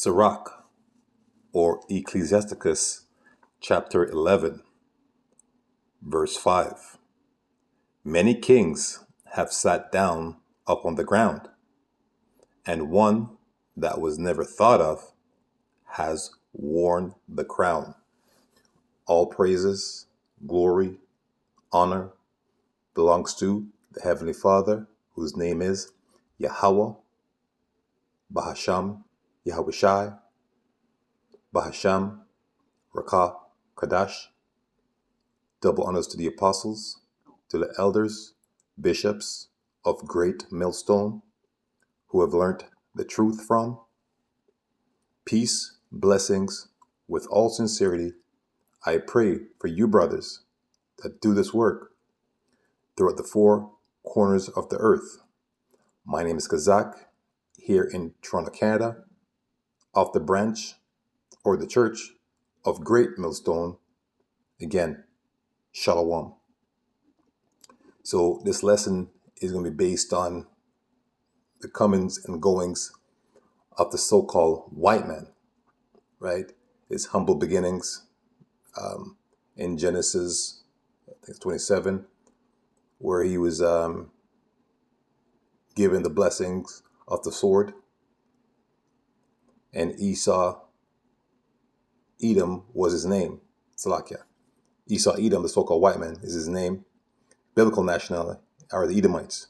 Sirach, or Ecclesiasticus, chapter 11, verse 5. Many kings have sat down upon the ground, and one that was never thought of has worn the crown. All praises, glory, honor belongs to the Heavenly Father, whose name is Yahweh, Bahasham, Yahushai, Bahasham, Rakah, Kadash. Double honors to the apostles, to the elders, bishops of Great Millstone, who have learnt the truth from. Peace, blessings, with all sincerity, I pray for you brothers that do this work throughout the four corners of the earth. My name is Kazak, here in Toronto, Canada, of the branch or the church of Great Millstone. Again, Shalom. So this lesson is going to be based on the comings and goings of the so-called white man, right? His humble beginnings in Genesis, I think it's 27, where he was given the blessings of the sword. And Esau, Edom was his name, Salakia. Esau, Edom, the so-called white man, is his name. Biblical nationality are the Edomites.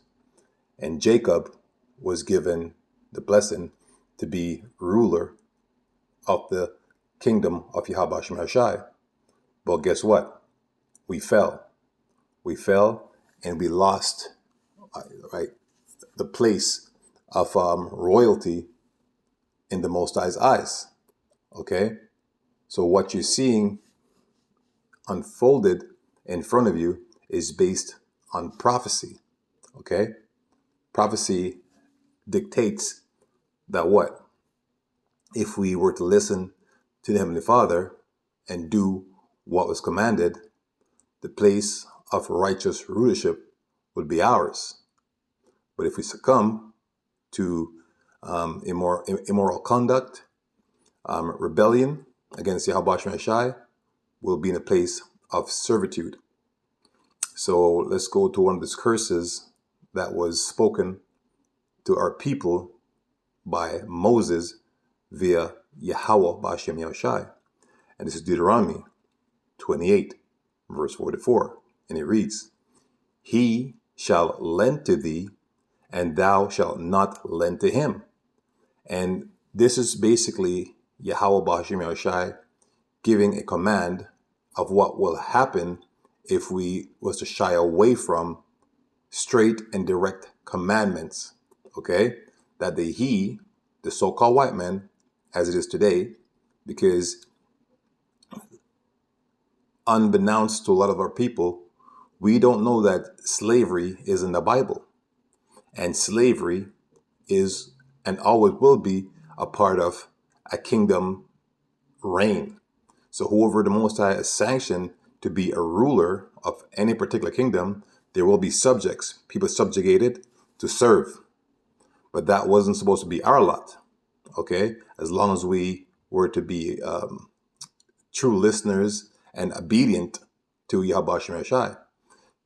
And Jacob was given the blessing to be ruler of the kingdom of Yahweh Shem Shai. But guess what? We fell. We fell and we lost, right, the place of royalty in the Most High's eyes. Okay? So what you're seeing unfolded in front of you is based on prophecy. Okay? Prophecy dictates that what? If we were to listen to the Heavenly Father and do what was commanded, the place of righteous rulership would be ours. But if we succumb to immoral conduct, rebellion against Yahweh Shem Shai, we'll be in a place of servitude. So let's go to one of these curses that was spoken to our people by Moses via Yahweh B'Hashem Yahushai. And this is Deuteronomy 28, verse 44. And it reads, He shall lend to thee, and thou shalt not lend to him. And this is basically Yahweh B'Hashem Yahushai giving a command of what will happen if we was to shy away from straight and direct commandments. Okay? That the so-called white man, as it is today, because unbeknownst to a lot of our people, we don't know that slavery is in the Bible. And slavery is and always will be a part of a kingdom reign. So whoever the Most High is sanctioned to be a ruler of any particular kingdom, there will be subjects, people subjugated to serve. But that wasn't supposed to be our lot. Okay? As long as we were to be true listeners and obedient to Yahweh Shem Shai.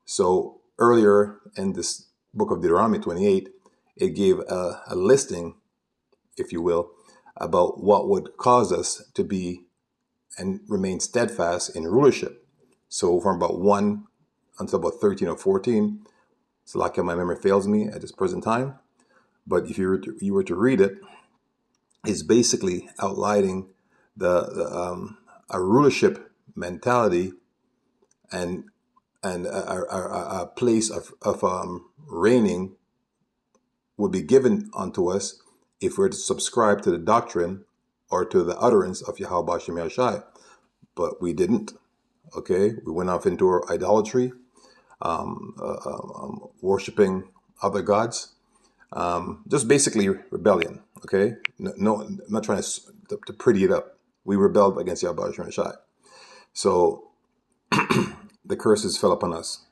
So earlier in this book of Deuteronomy 28, it gave a listing, if you will, about what would cause us to be and remain steadfast in rulership. So from about 1 until about 13 or 14, it's like my memory fails me at this present time. But if you were to read it, it's basically outlining a rulership mentality and a place of reigning would be given unto us if we're to subscribe to the doctrine or to the utterance of Yahweh B'Hashem Yahushai. But we didn't. Okay, we went off into our idolatry, worshiping other gods, just basically rebellion. Okay, no, I'm not trying to pretty it up. We rebelled against Yahweh B'Hashem Yahushai. So the curses fell upon us.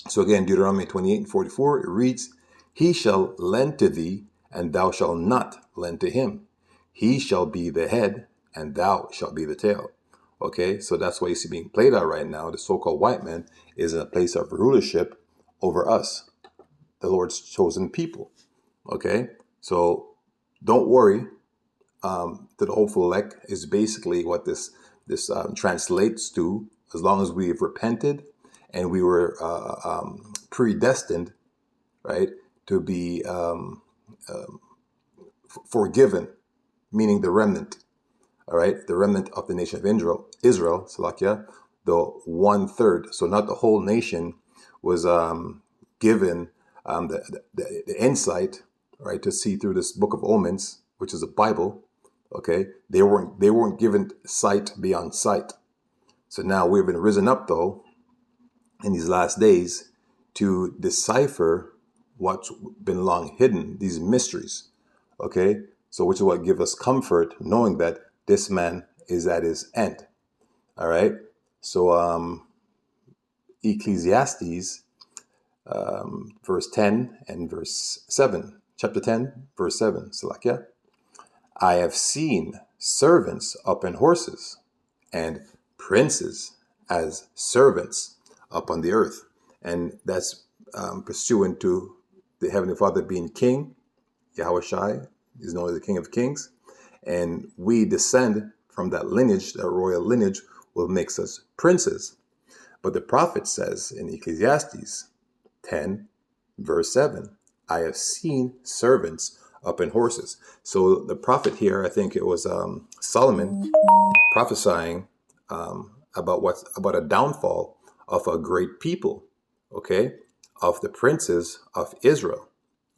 So again, Deuteronomy 28 and 44, it reads, He shall lend to thee, and thou shalt not lend to him. He shall be the head, and thou shalt be the tail. Okay, so that's what you see being played out right now. The so-called white man is in a place of rulership over us, the Lord's chosen people. Okay, so don't worry. To the hopeful elect is basically what this translates to. As long as we've repented and we were predestined, right, to be forgiven, meaning the remnant. All right, the remnant of the nation of Israel, Salakia, the 1/3. So not the whole nation was given the insight, right, to see through this book of omens, which is the Bible. Okay, they weren't given sight beyond sight. So now we've been risen up though in these last days to decipher what's been long hidden, these mysteries. Okay, so which is what gives us comfort, knowing that this man is at his end. All right, so Ecclesiastes verse 10 and verse 7, chapter 10, verse 7, Salakia. I have seen servants upon horses and princes as servants upon the earth. And that's pursuant to the Heavenly Father being King. Yahweh Shai is known as the King of Kings. And we descend from that lineage, that royal lineage, will make us princes. But the prophet says in Ecclesiastes 10, verse 7, I have seen servants upon horses. So the prophet here, I think it was Solomon, prophesying about a downfall of a great people, okay, of the princes of Israel,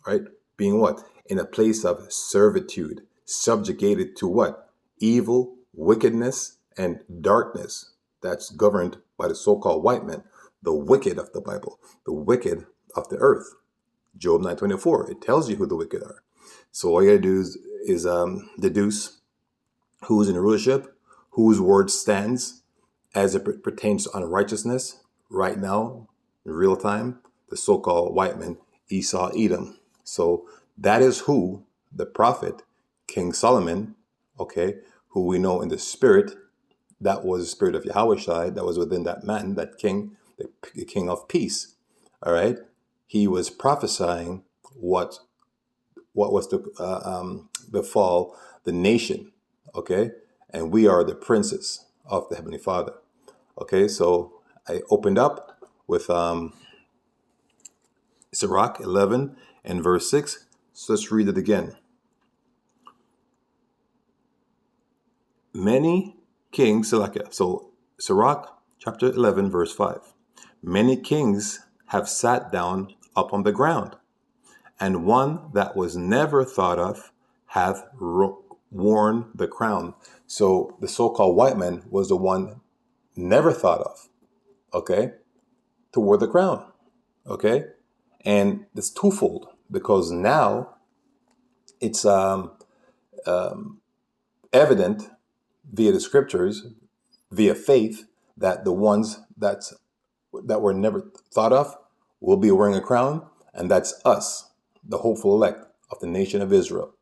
right? Being what? In a place of servitude, subjugated to what? Evil, wickedness, and darkness. That's governed by the so-called white men, the wicked of the Bible, the wicked of the earth. Job 9:24, it tells you who the wicked are. So all you gotta do is deduce who's in rulership, whose word stands as it pertains to unrighteousness right now, in real time, the so-called white man, Esau, Edom. So that is who the prophet, King Solomon, okay, who we know in the spirit, that was the spirit of Yahweh Shai, that was within that man, that king, the king of peace. All right. He was prophesying what was to befall the nation. Okay. And we are the princes of the Heavenly Father. Okay. So I opened up with Sirach 11 and verse 6. So let's read it again. Many kings, so Sirach chapter 11, verse 5. Many kings have sat down upon the ground, and one that was never thought of hath worn the crown. So the so-called white man was the one never thought of, okay, to wear the crown, okay? And it's twofold, because now it's evident via the scriptures, via faith, that the ones that were never thought of will be wearing a crown, and that's us, the hopeful elect of the nation of Israel.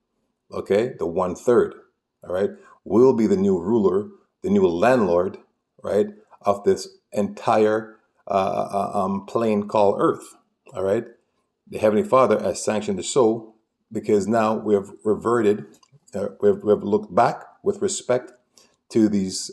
Okay, the 1/3. All right, will be the new ruler, the new landlord, right, of this entire plane called Earth. All right, the Heavenly Father has sanctioned it so, because now we have reverted, we have looked back with respect to these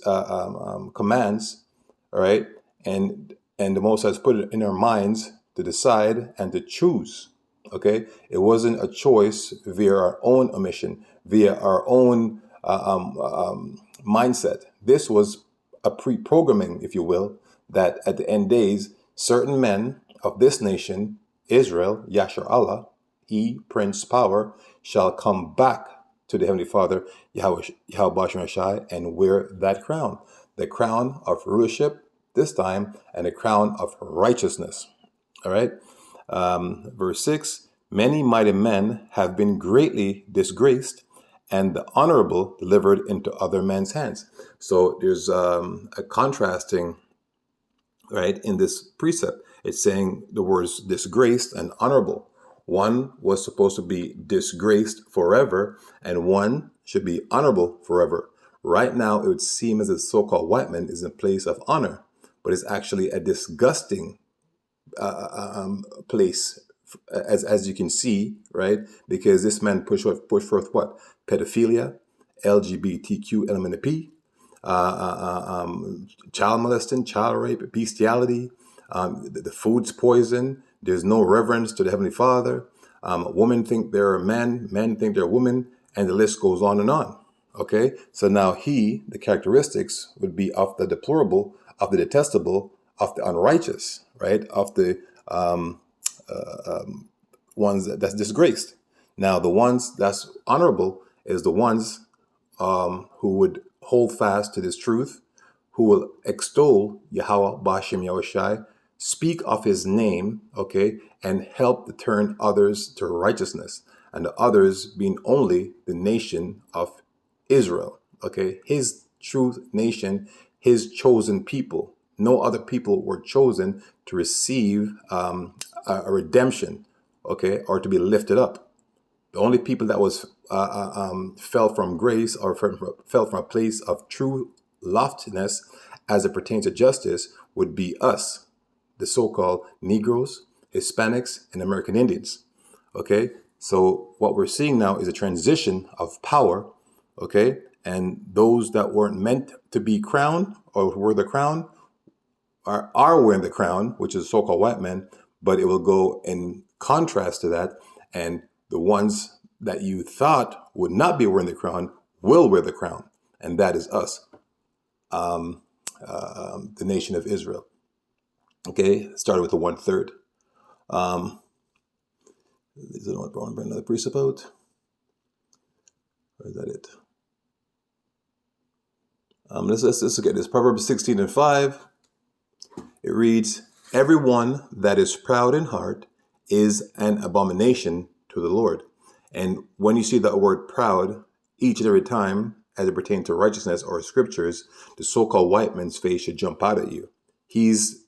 commands. All right, and the Most High has put it in our minds to decide and to choose. Okay, it wasn't a choice via our own omission, via our own mindset. This was a pre-programming, if you will, that at the end days, certain men of this nation, Israel, Yashar Allah, He, Prince Power, shall come back to the Heavenly Father, Yahweh Shai, and wear that crown, the crown of rulership this time, and a crown of righteousness. All right. Verse 6, many mighty men have been greatly disgraced, and the honorable delivered into other men's hands. So there's a contrasting, right, in this precept. It's saying the words disgraced and honorable. One was supposed to be disgraced forever, and one should be honorable forever. Right now, it would seem as if the so-called white man is in place of honor, but it's actually a disgusting place, as you can see, right? Because this man push forth what? Pedophilia, LGBTQ element of P, child molesting, child rape, bestiality. The food's poison. There's no reverence to the Heavenly Father. Women think they're men think they're women, and the list goes on and on. Okay, so now the characteristics would be of the deplorable, of the detestable, of the unrighteous, right? Of the ones that's disgraced. Now, the ones that's honorable is the ones who would hold fast to this truth, who will extol Yahweh Bashem Yahushai, speak of his name, okay, and help to turn others to righteousness, and the others being only the nation of Israel, okay, his true nation, his chosen people. No other people were chosen to receive a redemption, okay, or to be lifted up. The only people that was fell from grace or fell from a place of true loftiness as it pertains to justice would be us, the so-called Negroes, Hispanics, and American Indians. Okay, so what we're seeing now is a transition of power. Okay, and those that weren't meant to be crowned or were the crown are wearing the crown, which is so-called white men, but it will go in contrast to that, and the ones that you thought would not be wearing the crown will wear the crown, and that is us, the nation of Israel. Okay, started with the 1/3. Is it what bring another precept out? Or is that it? Let's look at this. Proverbs 16:5. It reads, "Everyone that is proud in heart is an abomination to the Lord." And when you see that word proud, each and every time, as it pertains to righteousness or scriptures, the so-called white man's face should jump out at you. He's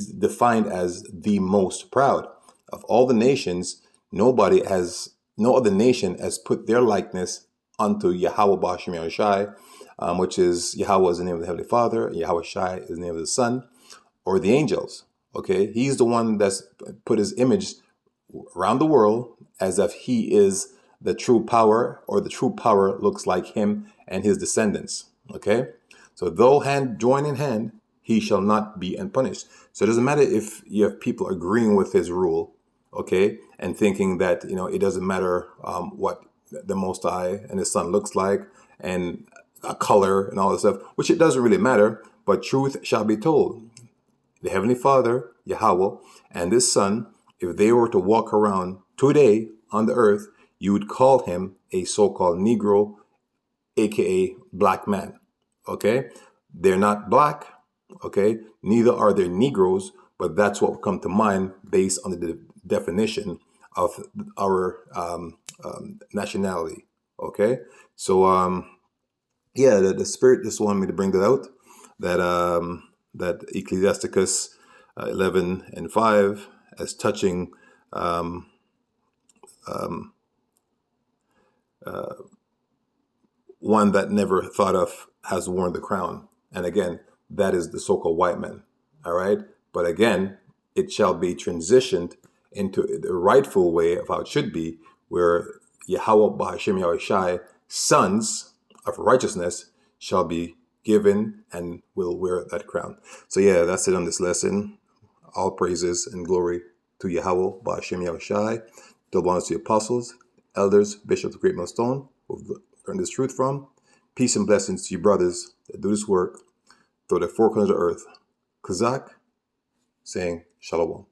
defined as the most proud. Of all the nations, no other nation has put their likeness unto Yahweh Bashem Yahushai, which is Yahweh is the name of the Heavenly Father, and Yahweh Shai is the name of the Son, or the angels. Okay, he's the one that's put his image around the world as if he is the true power, or the true power looks like him and his descendants. Okay, so though hand join in hand, he shall not be unpunished. So it doesn't matter if you have people agreeing with his rule, okay, and thinking that it doesn't matter what the Most High and his Son looks like and a color and all this stuff, which it doesn't really matter. But truth shall be told. The Heavenly Father, Yahweh, and His Son, if they were to walk around today on the earth, you would call him a so-called Negro, aka black man. Okay? They're not black, okay? Neither are they Negroes, but that's what will come to mind based on the definition of our nationality. Okay? So, yeah, the Spirit just wanted me to bring that out, that Ecclesiasticus 11:5 as touching one that never thought of has worn the crown. And again, that is the so-called white man. All right. But again, it shall be transitioned into the rightful way of how it should be, where Yahweh Ba'ashem Yahushai, sons of righteousness, shall be given and will wear that crown. So yeah, that's it on this lesson. All praises and glory to Yahweh Ba'ashem Yahushai. Double honors to the apostles, elders, bishops of Great Millstone, who've learned this truth from. Peace and blessings to you brothers that do this work through the four corners of the earth. Kazak, saying Shalom.